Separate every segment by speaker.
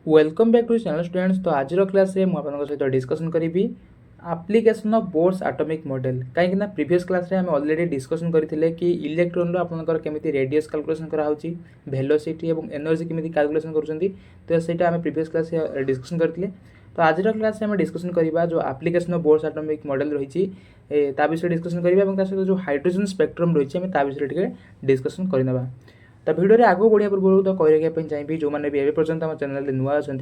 Speaker 1: Welcome back to channel students. तो आज class में मुझे सहित डिस्कसन करी application of Bohr's atomic model कहीं प्रीवियस क्लास में ऑलरेडी डिस्कसन करते कि इलेक्ट्रोन आपंकर केमी रेडियस कैलकुलेशन कराऊँगी वेलोसिटी और एनर्जी केमी कैलकुलेशन करुँच तो सहीटा आम प्रीवियस क्लास डिस्कसन करते। तो आज क्लास में डिस्कसन करवा जो application of Bohr's atomic model रही विषय डिस्कसन करवा सहित जो हाइड्रोजन स्पेक्ट्रम रही है विषय डिस्कसन करना। तो वीडियो आगे बढ़िया पूर्व तो कही रखा चाहिए जो मैंने भी पर्यटन आम चैनल नुआ अच्छा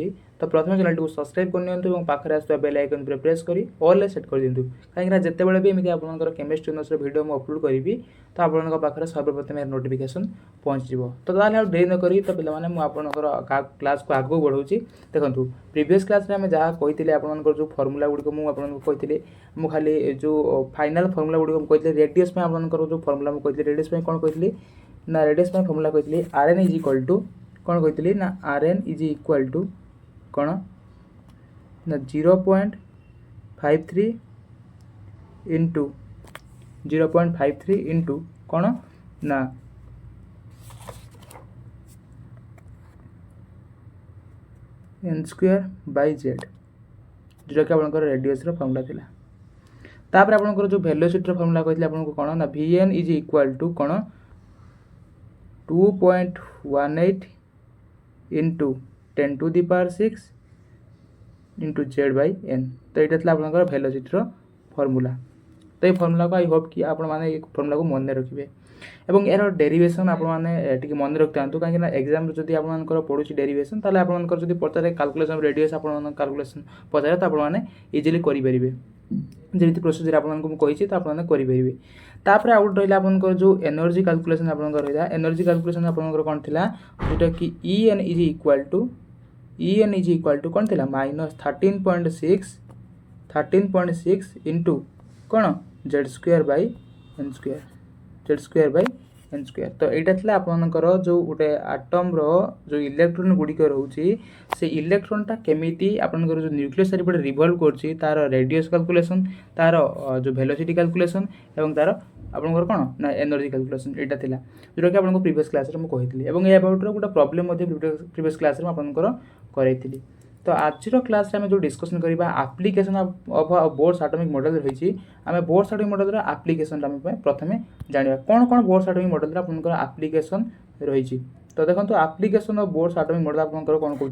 Speaker 1: तो प्रथम चैनल को सब्सक्राइब करनी और पाखे आसुवा बेल आइकन पर प्रेस कर ऑल सेट कर दिंतु कहीं जितेबाला भी एमती आपंकर केमिस्ट्री यूनिवर्स वीडियो मुझे अपलोड करी तो आपंकर पाखे सर्वप्रथम नोटिफिकेशन पहुँच तो ताल डेरी नक तो पे मुझे क्लास को आगे बढ़ाऊँ। देखो प्रीवियस क्लास में जहाँ कही आपर जो फर्मूला गुड़िक मुझे मुझे खाली जो फाइनाल फर्मूला गुड़िक कही रेडियस में आपर जो फर्मूला मुझे रेडियस में कौन कही ना रेडियस में फर्मूला कही R N is equal to कौन कही ना R N is equal to कौन ना 0.53 इंटू 0.53 इंटू कौन ना एन स्क्वायर बाय जेड जोटा कि आप रेडियस फर्मूला थिला। तापर आपनकर जो वेलोसिटी फर्मूला कही आपको कौन ना V N is equal to कौन 2.18 into 10 to the power 6 into Z by N. तो यहाँ था आपंकर वेलोसिटी फर्मूला। तो ये फर्मूला को आई होप कि आप फर्मूला को मन रखिए और यार डेरिवेशन आपने मन रखि था कहीं एग्जाम जब आपर पढ़ू डेरिवेशन ताले आपर जब पचारे कैलकुलेशन रेडियस आप कैलकुलेशन पचारे तो आपने इजिली करेंगे जमी प्रोसीजर आपको कही तो आपने करेंगे। तापर आउ गोटे रहा आपंकर जो एनर्जी कैलकुलेशन आप रहा एनर्जी कैलकुलेशन आपंकर कौन थी जोटा कि E N is equal to कौन थी माइनस 13.6 इंटू कौन Z square by N square तो यहाँ था आपंकर जो गोटे आटम जो इलेक्ट्रोन गुड़िक रोचे से इलेक्ट्रोनटा केमी आपंकर जो न्यूक्लियस चारिपटे रिवल्व कर तार रेडियस कैलकुलेशन तार जो वेलोसिटी कैलकुलेशन और तार आपंकर कौन ना एनर्जी कैलकुलेशन यहाँ था जोटा कि आपको प्रीवियस क्लास में कही और यह गोटे प्रॉब्लम प्रीवियस क्लास में आपंकर कराई। तो आज क्लास में जो डिस्कसन करवा application of Bohr's atomic model रही आम बोर्स एटॉमिक मॉडल एप्लिकेशन प्रथम जाना कौन कौन बोर्स एटॉमिक मॉडल आपंकर एप्लिकेशन रही। तो देखो application of Bohr's atomic model आपंकर कौन कहूँ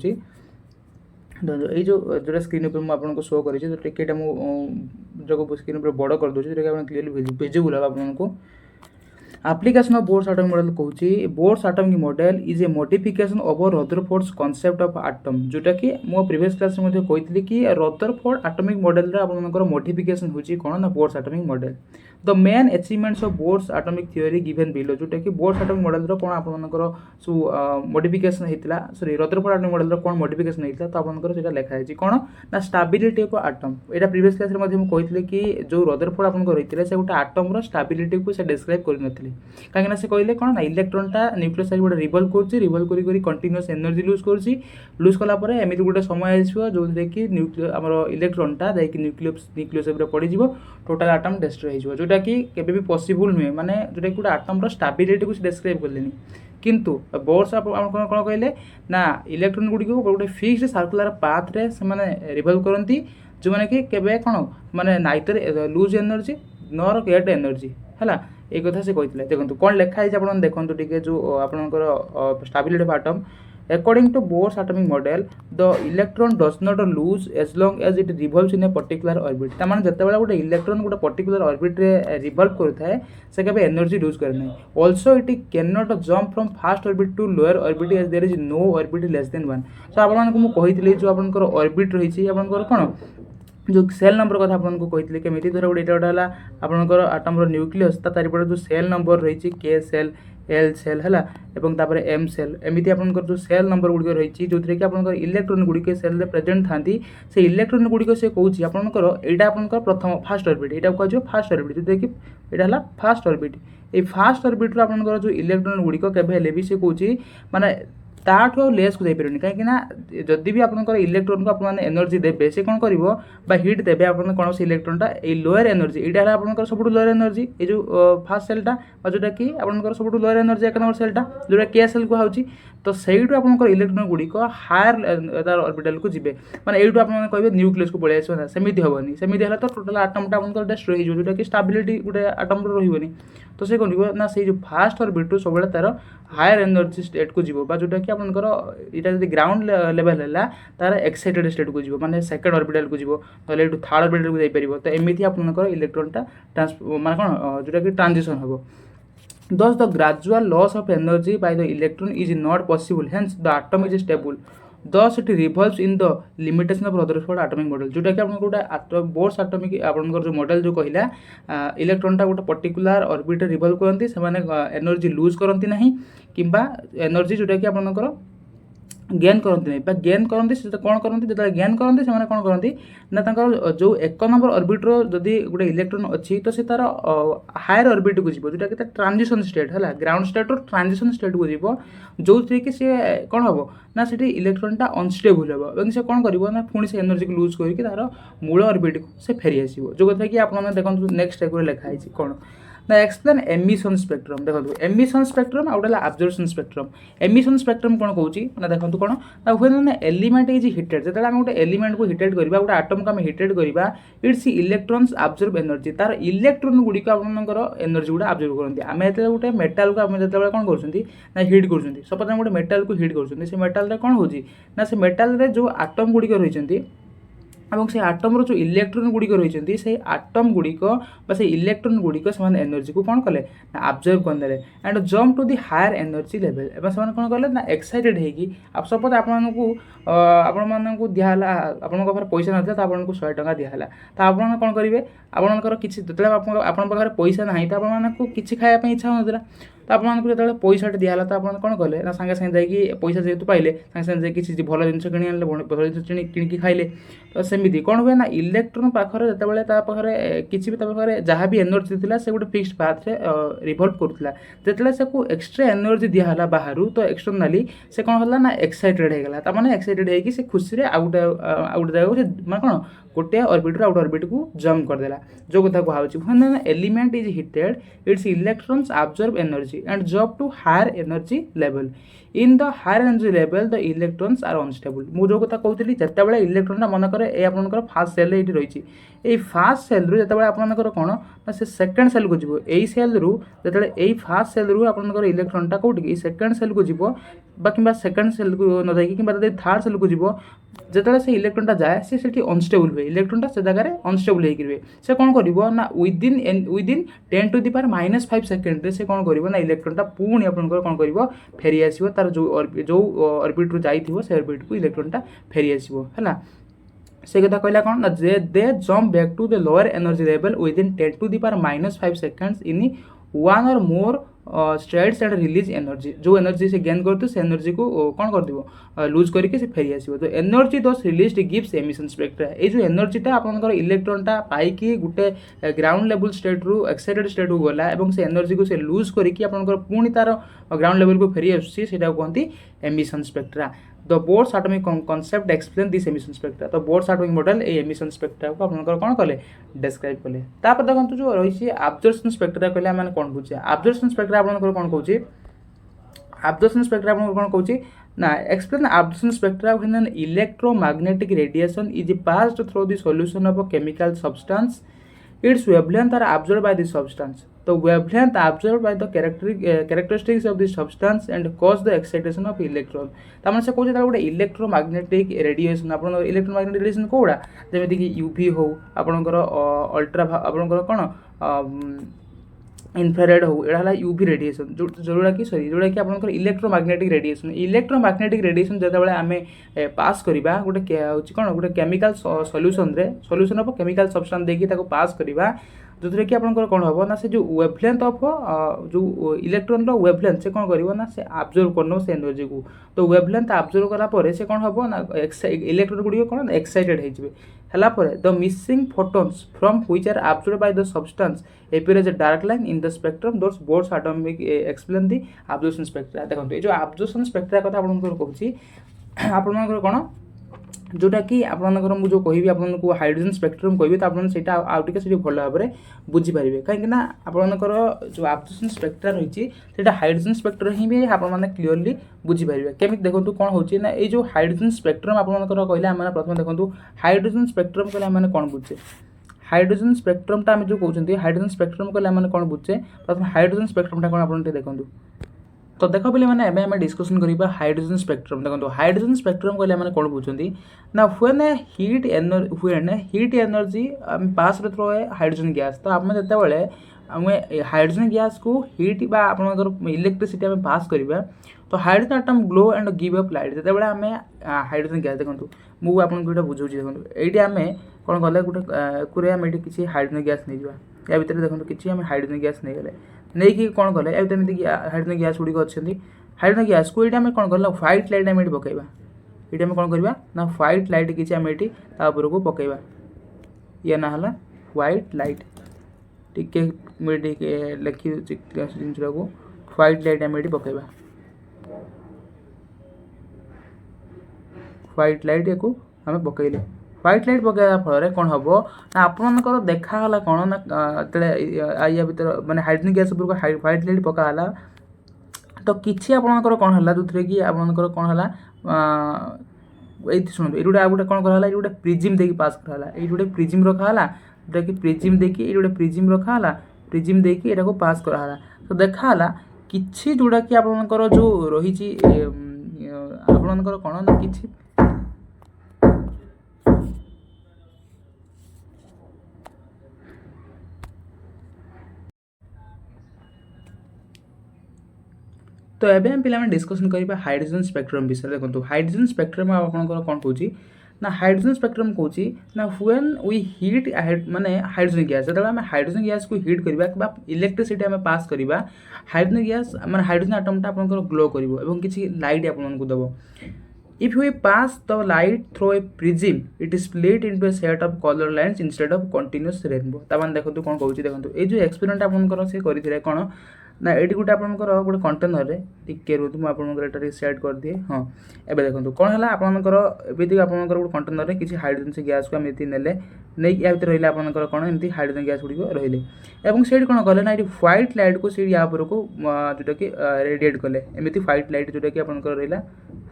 Speaker 1: जो स्क्रीन पर मुझे शो करी जो टिकेटा मुझे स्क्रीन पर बड़ कर दूसरी जो कि क्लीयरली विजिबल है आपको। Application of Bohr's atomic model कहूँ Bohr's atomic model is a modification of Rutherford's concept of atom जोटा कि मो प्रीवियस क्लास में कही कि रदरफोर्ड एटॉमिक मॉडल आपंकर मॉडिफिकेशन होची कौन ना Bohr's atomic model. The main achievements of Bohr's atomic theory given below जोटा कि बोर्स एटॉमिक मॉडल कौन आपंकर सब मॉडिफिकेशन होता सॉरी रदरफोर्ड एटॉमिक मॉडल कौन मॉडिफिकेशन होता तो आपंकर सेटा लिखाई कौन ना स्टेबिलिटी ऑफ एटम। यहाँ प्रीवियस क्लास में कही कि जो रदरफोर्ड आपंकर होता से गोटे एटम स्टेबिलिटी को डिस्क्राइब करनथिले कहीं से कहले कौन ना इलेक्ट्रोनटा न्यूक्लियस साइड गोटे रिवल्व कर कंटिन्यूअस एनर्जी लूज कलापर एमती गोटे समय आसो जो कि आम इलेक्ट्रोनटा जाकि न्यूक्लियस पड़ टोटाल आटम डिस्ट्रॉय हो जोटा कि केबे भी पॉसिबल नुहे माने जोटा कि गोटे आटम स्टेबिलिटी को डिस्क्राइब कले किंतु बोर्स आप कौन कहले ना इलेक्ट्रॉन गुड़ी गोटे फिक्स्ड सर्कुलर पाथ रे से रिवल्व करती जो मैंने कि केबे कौन माने नाइतर लूज एनर्जी नर गेट एनर्जी है ये कथा से कही। देखो कौन लिखाई आप देखो टे जो आपंकर stability of atom according to Bohr's atomic model the electron does not lose as long as it revolves in a particular orbit। तार माने जते बेला गोटे इलेक्ट्रॉन गोटे पर्टिकुलर ऑर्बिट रे रिवॉल्व करथाय से केबे एनर्जी लूज करे नै। Also it can not jump from first orbit to lower orbit as there is no orbit less than 1। So आपण मानकु मु कहितले जो आपनकर ऑर्बिट रही छी आपनकर कोन जो सेल नंबर कथा आपको कही केमी धर गोटे गोटे है आपंकर आटम न्यूक्लियस चारिपटे जो सेल नंबर रही के सेल एल सेल है एम सेल एमती आपंकर जो सेल नंबर गुड़िक रही जो कि आप इलेक्ट्रोन गुड़िक सेल प्रेजेंट था से इलेक्ट्रोन गुड़िक से कौच आपंकर यहाँ आपंकर प्रथम फास्ट ऑर्बिट यहाँ कह फास्ट ऑर्बिट जो कि यहाँ है फास्ट ऑर्बिट ये फास्ट ऑर्बिट आपंकर जो इलेक्ट्रोन गुड़िक केवे भी से कौच माने ताठू आ लेस को जाइपर कहीं जदि भी आपंकर इलेक्ट्रोन को आप एनर्जी देवे से कौन कर हिट देवे आप कौन से इलेक्ट्रोनटा ये लोअर एनर्जी यहाँ आपंकर सब लोअर एनर्जी ये जो फास्ट सेलटा जोटा कि आपंकर सब लोअर एनर्जी 1 नंबर सेलटा जोटा के सेल कहुच्छी तो सहीठू आपंकर इलेक्ट्रोन गुड़िक हायर तार ऑर्बिटल को जीवे माने एठू आप कहे न्यूक्लियस को पलि आसो ना सेमती हेनी सेमती है तो टोटाल आटमटा आपंकर डिस्ट्रॉय हो जोटा कि स्टेबिलिटी गोटे आटम रही तो से कौन ना से जो फास्ट ऑर्बिट सब तार हायर एनर्जी स्टेट को जीव जोटा कि आपंकर यहाँ जब ग्राउंड लेवल है तार एक्साइटेड स्टेट को जीव माने सेकेंड ऑर्बिटल को जीव ना ये थर्ड ऑर्बिटल को जापर तो एमती आपंकर इलेक्ट्रोनटा माने कौन जोटा कि ट्रांजिशन हम Thus, the gradual loss of energy by the electron is not possible. Hence, the atom is stable. Thus, it revolves in the limitation of Rutherford atomic model. जोटा कि आपन गोटे बोर्स एटॉमिक आपन जो मॉडल जो कहला इलेक्ट्रॉनटा गोटे पर्टिकुलर ऑर्बिट रिवॉल्व करती से एनर्जी लूज करती ना किंबा एनर्जी जोटा कि आपनकर गेन करती नहीं गेन करती से कौन करती जो गेन करती से कौन करती ना जो 1 नंबर ऑर्बिट जदि गोटे इलेक्ट्रॉन अच्छी तो से तार हायर ऑर्बिट को जीव जोटा कि ट्रांजिशन स्टेट है ग्राउंड स्टेट रो ट्रांजिशन स्टेट को जीव जो थी कि सी कौन हम ना से इलेक्ट्रॉनटा अनस्टेबल हम से कौन कर ना पुणी से एनर्जी को लूज करके तार मूल ऑर्बिट को से फेरी आसो जो कथा कि आप देखो नेक्स्ट टाइप लिखाई कौन ना एक्सप्लेन एमिशन स्पेक्ट्रम देखो एमिशन स्पेक्ट्रम आउ गला अब्जर्प्शन स्पेक्ट्रम एमिशन स्पेक्ट्रम कौन कहूँ ना देखो कौन ना व्हेन एलिमेंट इज हिटेड जो आम गोटे एलिमेंट को हिटेड करवा गोटे आटम को आम हिटेड करवा इट्स इलेक्ट्रॉन्स अब्जर्व एनर्जी तार इलेक्ट्रॉन गुड़िक आपंकर एनर्जी गुड़ा अब्जर्व करते आम जो गोटे मेटाल को आम जो कौन कर हिट कर सपोज आम गोटे मेटाल को हिट कर मेटाल कौन हो से मेटाल जो आटम गुड़िक रही এবং সেই আটমর যে ইলেকট্রন গুড়িক রয়েছেন সেই আটম গুড়িক বা সেই ইলেকট্রন গুড়িক সে এনর্জি কু কোণ কলে না আবজর্ভ করে and jump to the higher energy level এবং সে কোণ কলে না এক্সাইটেড হয়েকি সপোজ আপনার দিহলা আপনার পাখে পয়সা নথিলা তো আপনার 100 টাকা দিহলা তো আপনার কোণ করবে আপনার কিছু যেতবে আপনার পাখে পয়সা না তো আপনার কিছু খাওয়া ইচ্ছা হোলা तो आपको जो पैसाटे दिहला तो आप कौन कले ना सागे सागे जाकि पैसा जेहतु पाइले सागे सागे किसी भल जिन किणी आने भल जिन किणी खाइले तो सेमती कौन हुए ना इलेक्ट्रोन पाखे जो पाखे किसी भी पाखे जहाँ भी एनर्जी थी से गोटे फिक्स्ड पाथ रे रिवॉल्व करूला जिते से एक्सट्रा एनर्जी दिहला बाहर तो एक्सटर्नाली से कौन है ना एक्साइटेड होगा ताने एक्साइटेड होगी से खुशी से आउट जगह मैं कौन गोटे ऑर्बिट आउट ऑर्बिट को जम्प करदेला जो कथा कहुच्छी when element is heated its electrons absorb energy and jump to higher energy level in the higher energy level the electrons are unstable मु जो कथा कहूली जिते बड़े इलेक्ट्रॉन मन करे ये आपनकर फास्ट सेल ये रही ये फास्ट सेल रु जिते आपनकर कौन ना से सेकेंड सेल को जीव यही सेल रु जिते यही फास्ट सेल रु आपनकर इलेक्ट्रॉनटा कौटी सेकेंड सेल को जीव बा कि सेकेंड सेल को न जाकि कि थर्ड सेल को जीव जिते से इलेक्ट्रॉनटा जाए से अनस्टेबल हुए इलेक्ट्रॉनटा से जगह अनस्टेबल होकर से कौन कर ना within 10 to the power -5 second से कौन कर ना इलेक्ट्रॉनटा पुणी आपनकर कौन कर फेरी आसो तार जो ऑर्बिट रु जाइथिबो से ऑर्बिट को इलेक्ट्रॉनटा फेरी आसो है से कथा कहला कौन ना they jump back to the lower energy level within 10 to the power -5 seconds in one or more states and release energy जो एनर्जी से गेन करते से एनर्जी को कौन कर दियो लूज करके से फेरी आसो तो एनर्जी दस रिलीज गिव्स एमिशन स्पेक्ट्रा ये जो एनर्जीटा आपनकर इलेक्ट्रॉनटा पाइकी गोटे ग्राउंड लेवल स्टेट रु एक्साइटेड स्टेट को गला और से एनर्जी को से लूज करके आपनकर पुणी तार ग्राउंड लेवल को फेरी आसुची सेटा कहते emission spectra The Bohr's atomic concept explain this emission spectra तो Bohr's atomic model ए emission spectra को आपनकर कौन कले डिस्क्राइब कले तापर देखंतु जो रही absorption spectra कहले माने कौन बुझे absorption spectra आपनकर कौन कहूची absorption spectra आपनकर कौन कहूची ना explain absorption spectra when an electromagnetic radiation is passed through the solution of a chemical substance its wavelength are absorbed by the substance the wavelength absorbed by the characteristics of the substance and cause the excitation of electron तामने से कहूँ गोटे electromagnetic radiation आप electromagnetic radiation कौड़ा जमीक UV हो आपंकर ultra आपंकर कौन infrared हो एड़ा यूवी रेडिएशन जोड़ा कि आपंकर इलेक्ट्रोमैग्नेटिक रेडिएशन जो आम पास करवा गोटे कौन गोटे chemical solution of chemical substance देकी पास करवा जो कि आपंकर कौन हम ना से जो वेवलेंथ ऑफ जो इलेक्ट्रॉन वेवलेंथ से कौन कर ना से आब्जर्व कर से एनर्जी को तो वेवलेंथ आब्जर्व कला से कौन हम ना इलेक्ट्रॉन गुड़िक कौन एक्साइटेड हो the missing photons from which are absorb by the substance appear as a dark line in the spectrum. Those Bohr's atomic explain the absorption spectra. देखो ये जो absorption spectra कथा आपनकर कहूची आपनकर कोन जोटा कि आपनकर मु जो कहिबी आपनको हाइड्रोजन स्पेक्ट्रम कहिबी तो आपन सेटा आउटिके सेठी भल भाबरे बुझी परिबे काहे ना आपनकर जो absorption spectra रहिची सेटा हाइड्रोजन स्पेक्ट्रम ही भी आपन माने क्लियरली बुझी परिबे केमित देखंतु कोन होची ना ए जो हाइड्रोजन स्पेक्ट्रम आपनकर कहले हम प्रथम देखंतु हाइड्रोजन स्पेक्ट्रम कहले हम कोन बुझे हाइड्रोजन स्पेक्ट्रमटा आम जो कहते हाइड्रोजन स्पेक्ट्रम कहले आम कौन बुझे प्रथम हाइड्रोजन स्पेक्ट्रमटा कौन आप देखो तो देख पे मैंने एवं डिस्कसन करवा हाइड्रोजन स्पेक्ट्रम देखो हाइड्रोजन स्पेक्ट्रम कहले आम कौन बुझे ना when heat energy pass through A hydrogen gas तो आम जो आम हाइड्रोजन गैस को हीट बा आपंकर इलेक्ट्रिसिटी आम पास करवा तो hydrogen atom glow and give up light जो आम हाइड्रोजन गैस देखो मुझे आपको बुझे देखो ये आम कौन गले गोटे आम ये किसी हाइड्रोजन गैस नहीं जावा या भितर देखो किसी आम हाइड्रोजन गैस नहीं गले नहीं कि कौन गले या हाइड्रोजन गैस गुड़िक अच्छे हाइड्रोजन गैस को ये कौन कर व्हाइट लाइट आम ये पकईवा ये कौन करवा ना व्हाइट लाइट किसी आम ये को पकईवा या ना है व्हाइट लाइट टिके लिखी जिनसा को व्हाइट लाइट आम ये पकईवा व्हाइट लाइट या आम पकईले व्हाइट लाइट पकड़ा फल कौन हम ना आपंकर देखाला कौन ना या भर मानते हाइड्रोजन गैस व्हाइट लाइट पकाला तो किसी आपंकर कौन है जो कि आपंकर कौन है ये शुणु ये गोटे कौन कराला ये गोटे प्रिज्म देकी पास कराला ये गोटे प्रिज्म रखाला जोटा कि प्रिज्म देकी ये गोटे प्रिज्म रखाला प्रिज्म देकी ये पास कराला तो देखाला किसी जोटा कि आपंकर जो रही आपंकर कौन ना कि तो एबे हम पिला डिस्कसन करबा हाइड्रोजन स्पेक्ट्रम विषय देखो हाइड्रोजन स्पेक्ट्रम आपनकर कौन कहूँ ना हाइड्रोजन स्पेक्ट्रम कहूँ ना व्हेन वी हीट माने हाइड्रोजन गैस जो आम हाइड्रोजन गैस को हीट करवा इलेक्ट्रिसिटी आम पास करवा हाइड्रोजन गैस माने हाइड्रोजन आटमटा आपनकर ग्लो करिवो किसी लाइट आपनको दबो If we pass the light through a prism, it is split into a set of color lines instead of continuous rainbow. तब देखो कौन कहूँ देखो ये जो एक्सपेरिमेंट आपंकर से करते कौन ना ये गोटे आपंकर गोटे कंटेनर में टिके रुहतु मुझे सेट कर दिए हाँ एवं देखो कौन है आपंकर एमती आपंकर गोटे कंटेनर में किसी हाइड्रोजन से गैस को एमती ने नहीं या भर रही आपंकर कौन एमती हाइड्रोजन गैस गुड़िक रही से कौन कले ना ये व्हाइट लाइट को सी या को जोटा कि रेडिएट कले एमती व्हाइट लाइट जोटा कि आपंकर रहा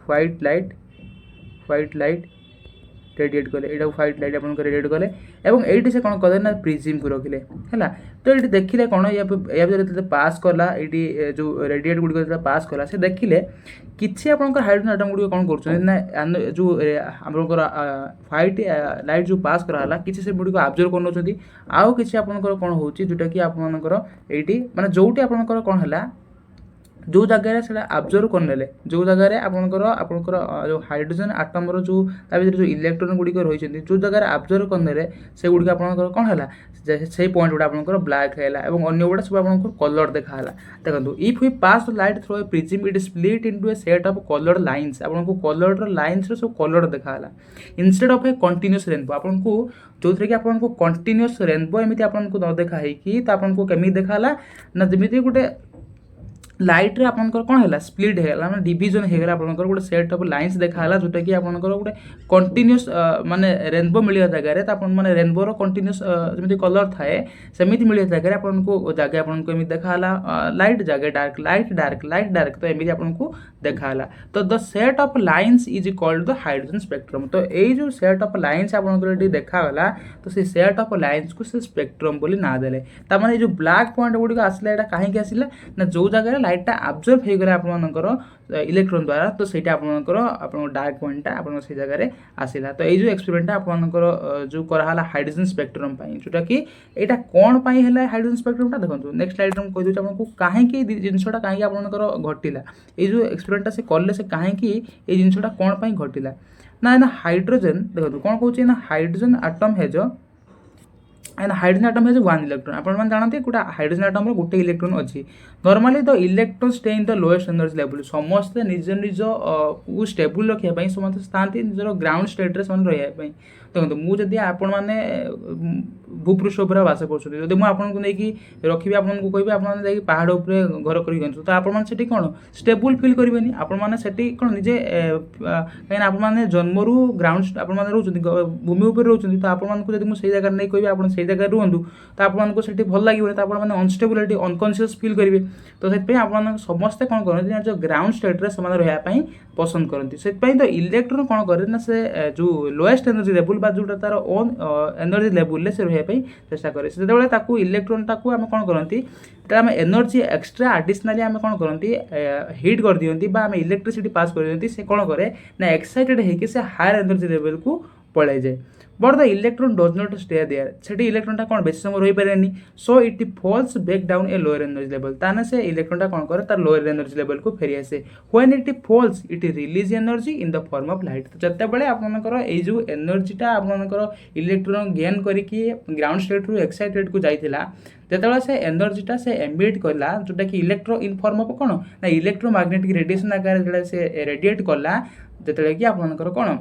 Speaker 1: व्हाइट लाइट रेडिएट कले यहाँ व्हाइट लाइट आप रेडिएट कले और ये से कौन कले ना प्रिज्म को रखिले है तो ये देखिले कौन या भर पास कला ये जो रेडिएट गुड़िक पास कला से देखिले किसी आप हाइड्रोजन आटम गुड़िक कौन कर जो आपंकर व्हाइट लाइट जो पास कराला किसी से गुड़िक आब्जर्व कर आउ किसी आपंकर कौन हो जोटा कि आपंकर ये माने जोटी आपंकर कौन है जो जगह से आब्जर्व करने जो जगह आपंकर जो हाइड्रोजन आटमर जो भर जो इलेक्ट्रॉन गुड़िक रही जो जगह आब्जर्व करने से गुड़िक आपंकर कौन है से पॉइंट गुड़ा आपंकर ब्लैक है और अन्य गुड़ा सब आपंकर कलर देखा देखो if we pass light through a prism it split into a set of colour lines आपको कलर लाइन्स सब कलर देखा instead of a continuous rainbow आपको जो थे कि आपको कंटिन्यूअस रेनबो एमती आपको न देखा तो आपको केमी देखा ना जमी गोटे लाइट रे आपनकर कौन है स्प्लिट है डिविजन हो गला आपनकर गोटे सेट ऑफ लाइन्स देखा जोटा कि आपनकर गोटे कंटिन्यूअस माने रेनबो मिलिया जगह रे तो माने रेनबो रो कंटिन्यूअस जमी कलर थाए सेमिति मिलिया जगह आपनको जगह आपनको एमि देखा लाइट जगह dark light dark light dark तो एमि आपनको देखा तो the set of lines is called the hydrogen spectrum तो यही जो सेट ऑफ लाइन्स आपनकर देखा तो से सेट ऑफ लाइन्स को से स्पेक्ट्रम बोली ना देले ता माने जो ब्लैक पॉइंट गुडी आसला एटा काहे आसला ना जो जगह लाइटा आब्जर्व हो गला आपनकर इलेक्ट्रॉन द्वारा तो सेटा आपनकर आपन डार्क पॉइंटा आपन से जगह आसला तो ये जो एक्सपेरिमेंट आपनकर जो कराला हाइड्रोजन स्पेक्ट्रम पई जोटा कि एटा कोन पई हला हाइड्रोजन स्पेक्ट्रमटा देखंतु नेक्स्ट स्लाइड में कहि दोछ आपनको काहे कि जिंसटा काहे आपनकर घटिला ये जो एक्सपेरिमेंट से करले से काहे कि ये जिंसटा कोन पई घटिला ना ना हाइड्रोजन देखंतु कोन कहउची ना हाइड्रोजन एटम है जो and hydrogen atom has one electron आपण मान जानते गोटे हाइड्रोजन आटम रे गोटे इलेक्ट्रॉन अच्छी normally the electron stay in the lowest energy level समस्त निज निज को स्टेबल रखा समस्त था निजर ग्राउंड स्टेट रे रहा देखो मुझे आपण मैंने भूपृष्ठ उपर बास कर मुझे आपको नहीं रखी आपको कहि आप पहाड़ उपर घर कर तो आपड़ी कौन स्टेबल फिल करेंगे आपड़ी कौन निजे कहीं आपने जन्मरू ग्राउंड आपने रोच भूमि उपर रोच तो आपको जब मुझे जगह नहीं कहि आप से जगह रुहतु तो आपको से भल लगे तो आपने अनस्टेबिलिटी अनकनसीयस फिल करेंगे तो से आप समस्ते कौन करते जो ग्राउंड स्टेट रे रहा पसंद करती से तो इलेक्ट्रॉन कौन करे ना से जो लोएस्ट एनर्जी लेवल जोटा तार ओन एनर्जी लेवल से रही चेष्टा करे से इलेक्ट्रॉनटा को आम कौन करती आम एनर्जी एक्सट्रा आडिशनाली आम कौन करती हिट कर दिखती आम इलेक्ट्रिसिटी पास कर दिखती से कौन करे ना एक्साइटेड होकर से हायर एनर्जी लेवल को पड़े जाए but the electron does not stay there से इलेक्ट्रॉनटा कौन बेसी समय रही पारे so it falls back down a lower energy level ताने से इलेक्ट्रॉनटा कौन करे तार लोअर एनर्जी लेवल को फेरी आसे when it falls it release energy in the form of light तो जते बळे आपनकर ए जो एनर्जीटा आपनकर इलेक्ट्रॉन गेन करिकि ग्राउंड स्टेट रु एक्साइटेड को जाइथिला जेतबेला से एनर्जीटा से एमिट करला जोटा कि इलेक्ट्रो इन फॉर्म ऑफ कौन ना इलेक्ट्रोमैग्नेटिक रेडिएशन आकार जेटा से रेडिएट करला जेतबेला कि आपनकर कौन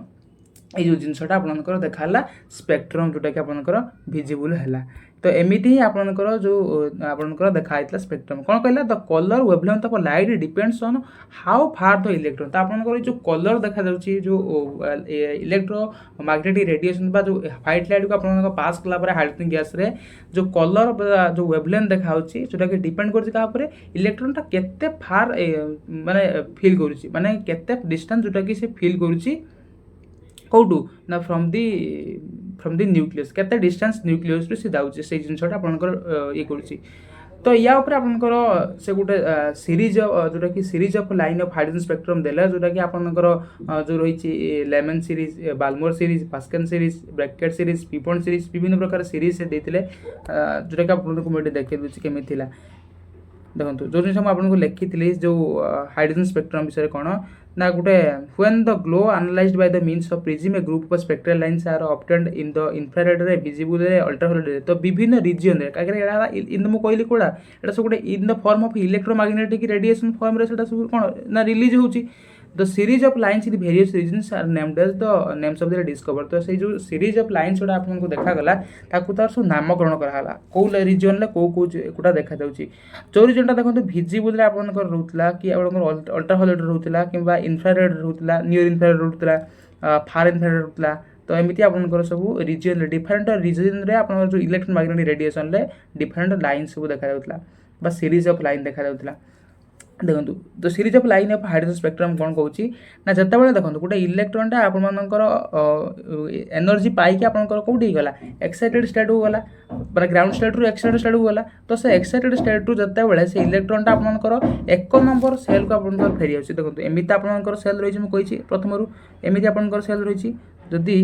Speaker 1: ये जिनसटा आपनकर देखाला स्पेक्ट्रम जोटा कि आपनकर विजिबल है तो एमती ही आपनकर जो आपनकर देखाइतला स्पेक्ट्रम कौन कहला the colour wavelength of light depends on how far the electron तो आपनकर जो कलर देखा जाउची जो इलेक्ट्रोमैग्नेटिक रेडिएशन बा जो व्हाइट लाइट को आपनकर पास कला पर हाइड्रोजन गैस रे जो कलर जो वेवलेंथ देखाउची जोटा कि डिपेंड करछि का ऊपर इलेक्ट्रॉन ता केते फार माने फील करूची माने केते डिस्टेंस जोटा कि से फील करूची कौटू ना फ्रॉम दी न्यूक्लियस केते डिस्टेंस न्यूक्लियस रे से जाउची से जिनसटा आपनकर ये करूची तो या ऊपर आपनकर से गोटे सीरीज जोटा कि series of line of hydrogen spectrum देला जोटा कि आपनकर जो रही Lyman series Balmer series Paschen series Brackett series पिपन सीरीज विभिन्न प्रकार सीरीज से देथिले जोटा कि आपनको मैं देखे दूची केमी थिला देखो जो जिन आपको लिखी जो हाइड्रोजन स्पेक्ट्रम विषय कौन ना गोटे when the glow analysed by the means of prism a group of spectral lines are obtained in the infrared रे विजिबल रे अल्ट्रावायलेट रे तो विभिन्न रीजन रे काकरे एडा इन मु कहली कोडा एडा सब गोटे in the form of electromagnetic radiation form रे सेटा सब कोन ना रिलीज होची the series of lines in various regions are named as the names of the discover तो से जो सीरीज ऑफ लाइन्स जोटा आपको देखा गला ताकू तार सब नामकरण कराला को रीजन ले को कोटा देखा जाउची जो रीजनटा देखो विजिबल रे आपनकर रहउतला कि आपनकर अल्ट्रावायलेट रहउतला किबा इंफ्रारेड रहउतला नियर इंफ्रारेड रहउतला फार इंफ्रारेड रहउतला तो एमती आपनकर सब रीजन डिफरेंट रीजन रे आपनकर जो इलेक्ट्रोमैग्नेटिक रेडिएशन ले डिफरेंट लाइन सब देखा जाउतला बा सीरीज ऑफ लाइन देखा जाउतला देखो तो series of line of hydrogen spectrum कौन कहूँ ना जिते बड़े देखो गोटे इलेक्ट्रॉनटा आपर एनर्जी पाई आपंकर कौटी गला एक्साइटेड स्टेट को गला माने ग्राउंड स्टेट रु एक्साइटेड स्टेट को गला तो से एक्साइटेड स्टेट रु जिते बड़े से इलेक्ट्रॉनटा आपंकर 1 नंबर सेल को आपंकर फेरी आछि देखो एमिति आपंकर सेल रही मैं कही प्रथम एमिति आपंकर सेल रही जदि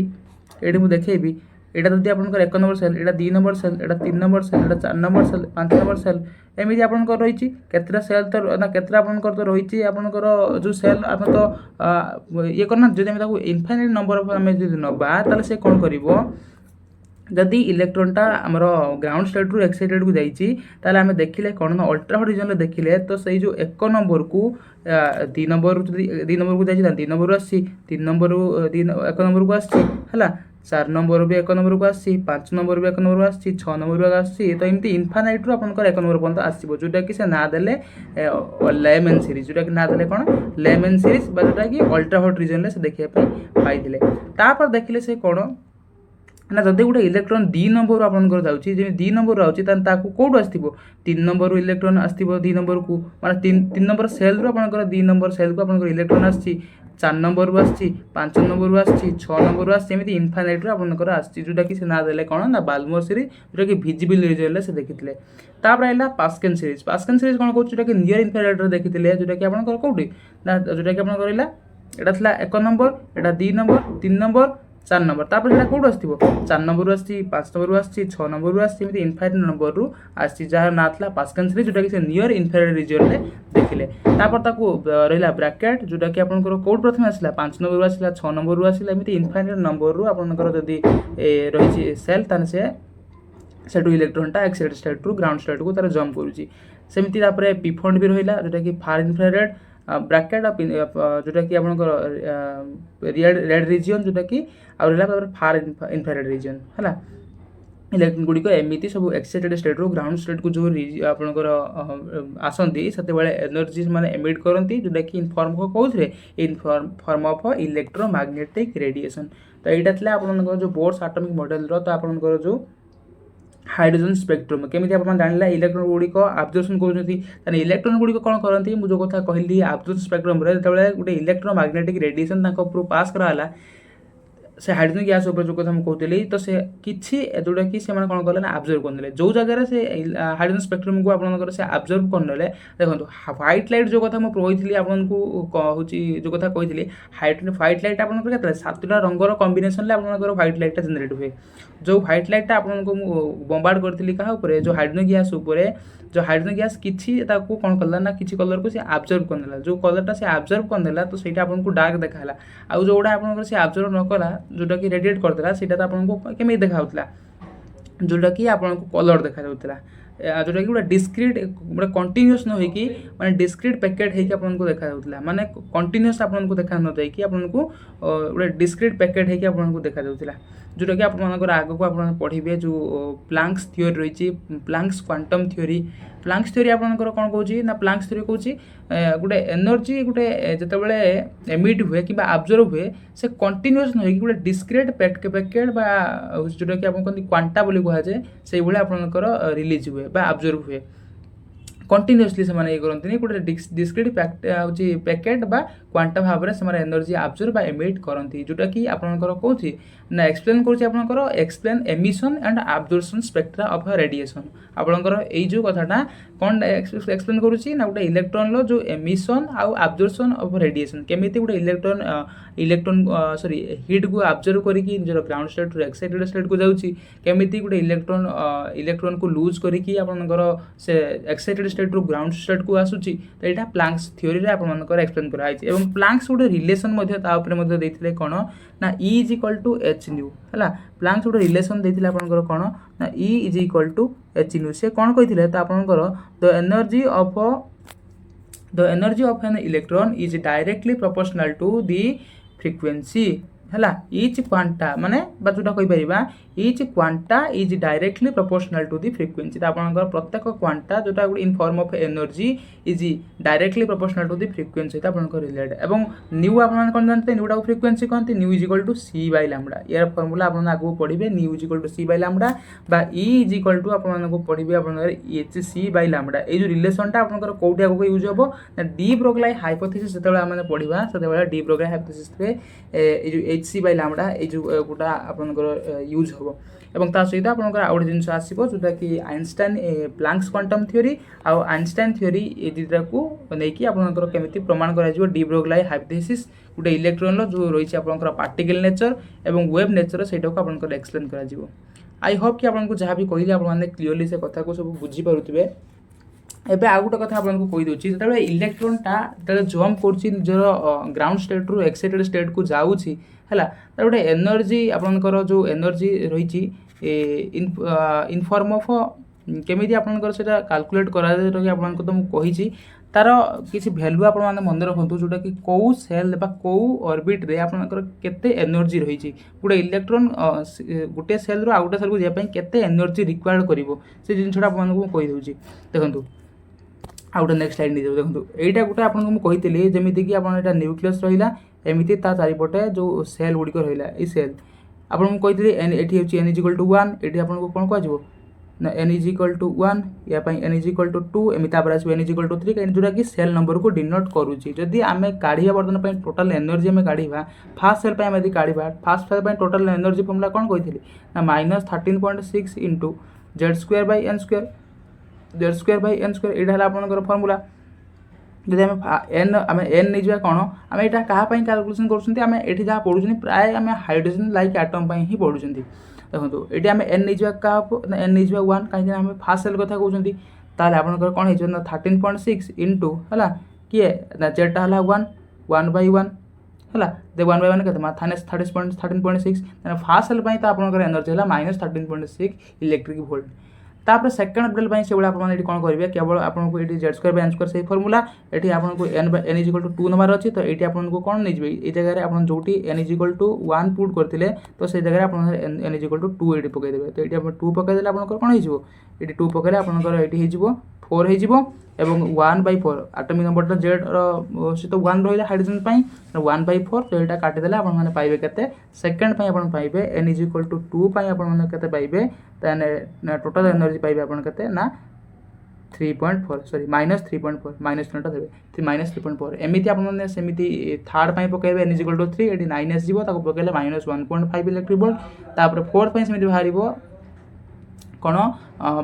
Speaker 1: ये मुझे देखेबी एटा जदि आपंकर 1 नंबर सेल एटा 2 नंबर सेल एटा 3 नंबर सेल एटा 4 नंबर सेल 5 नंबर सेल एमती आपंकर रही केतरा सेल तो ना केतरा आपंकर तो रही आपंकर जो सेल आम तो ये करना जदि आम इनफाइनाइट नंबर ऑफ आम जदि नबा ताले से कौन करिवो जदि इलेक्ट्रॉनटा आमर ग्राउंड स्टेट रु एक्साइटेड को जाइए ताले आम देखिले कौन ना अल्ट्रावायलेट रीजन देखिले तो से जो 1 नंबर को 2 नंबर 2 नंबर को जाइए 3 नंबर आसी 3 नंबर 1 नंबर को आसी है 4 नंबर भी 1 नंबर को आसी 5 नंबर भी 1 नंबर को आसी 6 नंबर भी आसी तो एमती इनफाइनाइट रु आपनकर 1 नंबर पर्यंत आसीबो जोटा कि से ना देले लेमन सीरीज जोटा कि ना देले कौन लेमन सीरीज बा जोटा कि अल्ट्रावायलेट रीजन ले से देखिया पाइथिले तापर देखिले से कौन ना जदि गोटे इलेक्ट्रॉन 2 नंबर आपंकर जाऊँगी जब 2 नंबर आउची ताकू कौटू आसो 3 नंबर इलेक्ट्रॉन आसो 2 नंबर को माने 3 नंबर सेल रु आपंकर 2 नंबर सेल को आपंकर इलेक्ट्रॉन आसी 4 नंबर रु आसी 5 नंबर रु आसी 6 नंबर रु आसी एमती इनफाइनाइट रु आपंकर आसी जोटा कि से ना देले कौन ना बाल्मोर सीरीज जोटा कि विजिबल रीजन से देखिथिले तापर आइला पास्कल सीरीज कौन कहूँ जोटा कि नियर इनफ्रारेड रे देखिथिले जोटा कि आपंकर कौटी ना जोटा कि आपंकर रहला एटा थला 1 नंबर एटा 2 नंबर 3 नंबर 4 नंबर तापर एटा कौट आसो 4 नंबर आसी 5 नंबर आसी 6 नंबर आसी एमती इनफाइनाइट नंबर रु आसी जहाँ ना था पास्कल सीरीज जोटा कि से नियर इनफ्रारेड रीजन रे देखिले तापर ताकू रहला ब्रैकेट जोटा कि आपनकर कोड प्रथम आसला 5 नंबर आसला 6 नंबर आसला एमती इनफाइनाइट नंबर रु आपनकर जदी रही सेल ताने से सेठू इलेक्ट्रॉनटा एक्साइटेड स्टेट रु ग्राउंड स्टेट को तार जम्प करुच्ची सेमती तापर पी फंड भी रहा जोटा कि फार इनफ्रारेड ब्राकेट जोटा कि आपंकर रेड रिजन जोटा कि आर फार इनफ्रारेड रिजन है इलेक्ट्रॉन गुड़िक एमती सब एक्साइटेड स्टेट रु ग्राउंड स्टेट को जो आपंकर आसती से एनर्जी मैंने एमिट करती जोटा कि इन फॉर्म ऑफ कौन इन फॉर्म ऑफ इलेक्ट्रोमैग्नेटिक रेडिएशन तो यहाँ था आप जो बोर्स एटॉमिक मॉडल तो आपंकर जो हाइड्रोजन स्पेक्ट्रम केमी आप जाना इलेक्ट्रॉन गुड़िक आब्जर्वेशन कर इलेक्ट्रॉन गुड़िक कौन करती मुझे जो कथा कहली आब्जर्वेशन स्पेक्ट्रम जो गोटे इलेक्ट्रोमैग्नेटिक रेडिएशन पास कराला से हाइड्रोजन गैस उपर जो कथा कहते तो से किसी जोटा कि से कौन कले ना आब्जर्व करने जो जगह से हाइड्रोजन स्पेक्ट्रम को आप से आब्जर्व करने देखो व्हाइट लाइट जो कथा मुझे आपको हूँ जो कथा कही व्हाइट लाइट आप 7टा रंगर कम्बिनेसन आपंकर व्हाइट लाइटा जेनेट हुए जो व्हाइट लाइटा आपको बम्बार्ड करी क्या जो हाइड्रोजन गैस जो हाइड्रोजन गैस किसी कौन कला ना किसी कलर को आब्जर्व करदेला जो कलरटा से आब्जर्व करदेला तो सहीटा आपको डार्क देखाला आउ जोड़ा आप आब्जर्व न कला जोटा कि रेडिएट करदेला सेटा आपको केमी देखा जोटा कि आपको कलर देखा जोटा कि गोटे डिस्क्रिट गोटे कंटिन्यूअस न होइकी माने डिस्क्रिट पैकेट होइकी आपको देखा माने कंटिन्यूअस आपको देखा न जाइकी आपको गोटे डिस्क्रिट पैकेट होइकी आपको देखा जोटा कि आपंकर आगक आप पढ़े जो प्लांक्स थ्योरी रही Planck's quantum theory Planck's theory आपंकर कौन कौन ना प्लांक्स थ्योरी कौन गोटे एनर्जी गोटे जितेबाला एमिट हुए कि आब्जर्व हुए से कंटिन्यूअस न होइकी गोटे डिस्क्रिट पैकेट जोटा कि आप क्वांटा बोली कहुए से भाई आपंकर रिलीज हुए आब्जर्व हुए कंटिन्यूअसली से ये करते गोटे डिस्क्रिट पैकेट बा क्वांटा भाव में से एनर्जी आब्जर्व एमिट करती जोटा कि आपंकर कौन ना एक्सप्लेन कर explain emission and observation spectra of radiation आपंकर यो कथाटा कौन एक्सप्लेन करुच्ची ना गोटे इलेक्ट्रॉन जो एमिशन आउ आब्जर्वेशन ऑफ रेडिएशन केमी गोटे इलेक्ट्रॉन सॉरी हिट को आब्जर्व करके निजर ग्राउंड स्टेट रु एक्साइटेड स्टेट को जाऊँगी केमी गोटे इलेक्ट्रॉन को लूज करके आपंकर से एक्साइटेड स्टेट रु ग्राउंड स्टेट को आसूची तो यहाँ प्लांक्स थ्योरी रे आपंकर एक्सप्लेन कराई और प्लांक्स गोटे रिलेसन देते कौन ना E is equal to h nu है प्लांक्स गोटे रिलेसन देते आपंकर कौन ना E is equal to h nu से कौन कही तो आपंकर the energy of an electron is directly proportional to the frequency है इच क्वांटा माने जोटा कहीपर each quanta is directly proportional to the frequency आपंकर प्रत्येक क्वांटा जोटा गोटे in form of energy is directly proportional to the frequency आपंकर related एवं न्यू आप जानते न्यूटा को फ्रिक्वेंसी कहते nu is equal to C by lambda यार फर्मूला आप आगू पढ़े nu is equal to C by lambda बा ई इज इक्वल टू आपको पढ़े आपंकर एच सी बाय लैम्बडा ये जो रिलेसनटा आपंकर कौटी आगे यूज हम ना डी ब्रोगली हाइपोथेसिस जो आम पढ़ा से de Broglie hypothesis H C by lambda ये गोटा आपंकर यूज हम एवं ता सहित आप गोटे जिन आसो जोटा कि आइनस्टाइन प्लांक्स क्वांटम थ्योरी आउ आइनस्टाइन थ्योरी ये दुटा को लेकिन आपंकर केमी प्रमाण कर डी ब्रोगली हाइपोथेसिस गोटे इलेक्ट्रॉन जो रही आपंकर पार्टिकल नेचर एवं वेव नेचर से आपंकर एक्सप्लेन कर आई होप कि आपको जहाँ भी कहली आपने क्लीयरली से कथा को सब बुझीपे एबे आ गोटे कथा आपको कहीदे जो इलेक्ट्रॉनटा जो जम्प कर ग्राउंड स्टेट रु एक्साइटेड स्टेट को जाऊँगी है गोटे एनर्जी आपंकर जो एनर्जी रही इन फॉर्म ऑफ केमी आपंकर से कैलकुलेट करा तो मुझे तार किसी भैल्यू आप मन रखु जोटा कि कौ सेल कौ ऑर्बिट रे आपंकर केते एनर्जी रही गोटे इलेक्ट्रॉन गोटे सेल रु आ गोटे सेल को जावाई केते एनर्जी रिक्वायर्ड करिवो से जिनसटा आपको कहीदे देखो आ गोटे नेक्स्ट स्लाइड नहीं देखो यहाँ गोटे आपको कही जमीती कि आप न्यूक्लियस रहा एमती चारिपटे जो सेल गुड़िक रहा ये सेल आपको कही ये एन इज इक्वल टू 1 ये आपको कौन कह ना एन इज इक्वल टू 1 या एन इज इक्वल टू 2 एमती आसो एन इज इक्वल टू 3 कहीं जोटा कि सेल नंबर को डिनोट करुच्ची जदि आम काढ़ा बर्तमान टोटाल एनर्जी आम काढ़ा फास्ट सेल आम काढ़ा first shell total energy formula कौन कही ना -13.6 into Z² bye n² Z² bye n² यहाँ आपंकर फर्मुला जदि आम एन नहीं जावा कौन आम यहाँ क्या कैलकुलेसन कर जहाँ पढ़ुं प्राय आम हाइड्रोजन लाइक आटम ही पढ़ुं देखो ये आम एन नहीं जावा क्या एन नहीं जावा 1 कहीं आम फास्ट सेल कथा कहते ताल आपंकर कौन हो 13.6 इंटू है किए ना जेटा है 1 1/1 है दे 1 बाय 1 के -13.6 फास्ट सेल तो आपंकर एनर्जी है -13.6 इलेक्ट्रिक वोल्ट। तापर सेकेंड बेल से आपने कौन करेंगे केवल आपको ये Z square by N square से फर्मूला ये आपको N is equal to 2 number अच्छी तो ये आपको कौन नहीं ये जगह आप जो N is equal to 1 put करते तो से जगह आप एन इज इक्वल टू 2 ये पकईदे तो ये 2 पकईदे आप कौन हो 2 पकड़े आपंकर ये 4 हो एवं 1/4 आटमिक नंबर जेड सी तो 1 रहा हाइड्रोजन 1/4 तो यहाँ काटिदेले आपने पाइबे के सेकेंड आप पाइबे एन इज इक्वल टू 2 आपते पाइबे टोटाल एनर्जी पाइबे आपके ना 3.4 सॉरी -3.4 -3टा देवे -3.4 एमती आपने सेमती थर्ड पकड़े एन इज इक्वल टू 3 ये 9 आसो पकड़े -1.5 इलेक्ट्रिक वोल्ट तापर फोर्थ सेमती बाहर कौन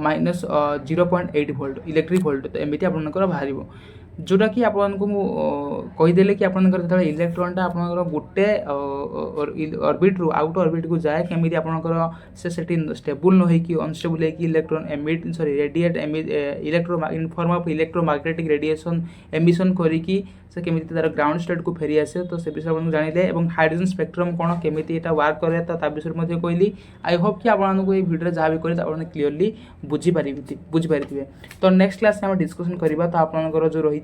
Speaker 1: -0.8 वोल्ट इलेक्ट्रिक वोल्ट तो एमती आपंकर बाहर जोटा कि आपको कहीदेले कि आपंकर जो इलेक्ट्रॉनटा आपंकर गोटे ऑर्बिट रु आउट ऑर्बिट को जाए केमी आपंकर से स्टेबल न होगी अनस्टेबल होगी electron emit sorry radiate electro in form of electromagnetic radiation emission करी से केमी तार ग्राउंड स्टेट को फेरी आसे तो से विषय आपको जानिले और हाइड्रोजन स्पेक्ट्रम कौन केमी यहाँ वर्क करे तो विषय में कहली आई होप कि आपको ये वीडियो जहाँ भी करें आपने क्लीयरली बुझीपारे तो नेक्स्ट क्लास में डिस्कसन करवा तो आपंकर जो रही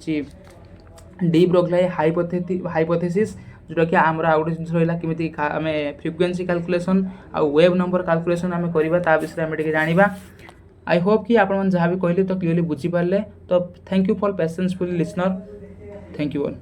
Speaker 1: डी ब्रोगली हाइपोथेसिस जोटा कि आम आउ गोटे जिन रहा केमी आम फ्रिक्वेंसी कैलकुलेशन आ वेव नंबर कैलकुलेशन आम करवा विषय में जाना आई होप कि आप जहाँ भी कहली तो क्लीयरली बुझीपारे तो thank you for patienceful listener thank you all.